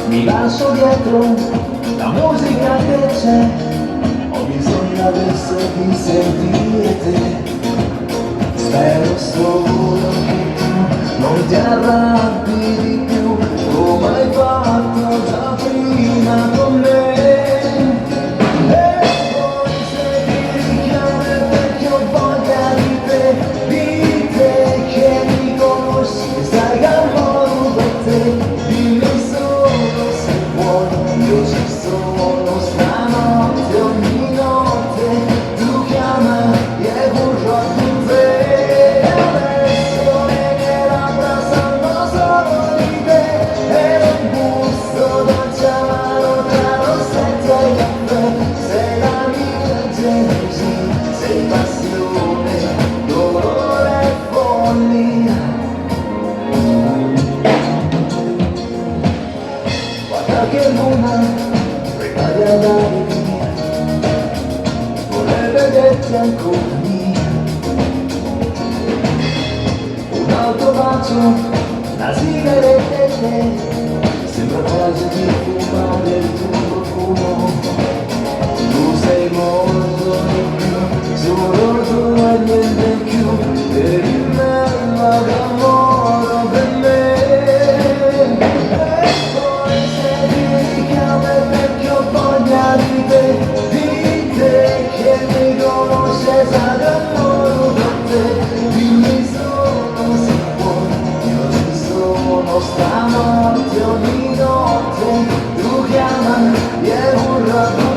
Mi lascio dietro la musica che c'è, ho bisogno adesso di sentire te. Spero solo che tu non ti arrabbi di più, come hai fatto già prima con me. E poi se ti richiami è perché ho voglia di te che mi conosci e sai che amoro per te. Dimmi solo se vuoi, io ci sono stanotte, ogni notte tu chiama e vorrò con te. Che luna prima di andare via vorrei vederti ancora mia. Un altro bacio, una sigaretta e te, sembra quasi di fumare il tuo profumo. Tu sei molto di più, solo tu e niente più, devi me l'amore per me. Di te che mi conosce sa che amoro per te. Dimmi solo se vuoi, io ci sono stanotte, ogni notte tu chiama e vorrà.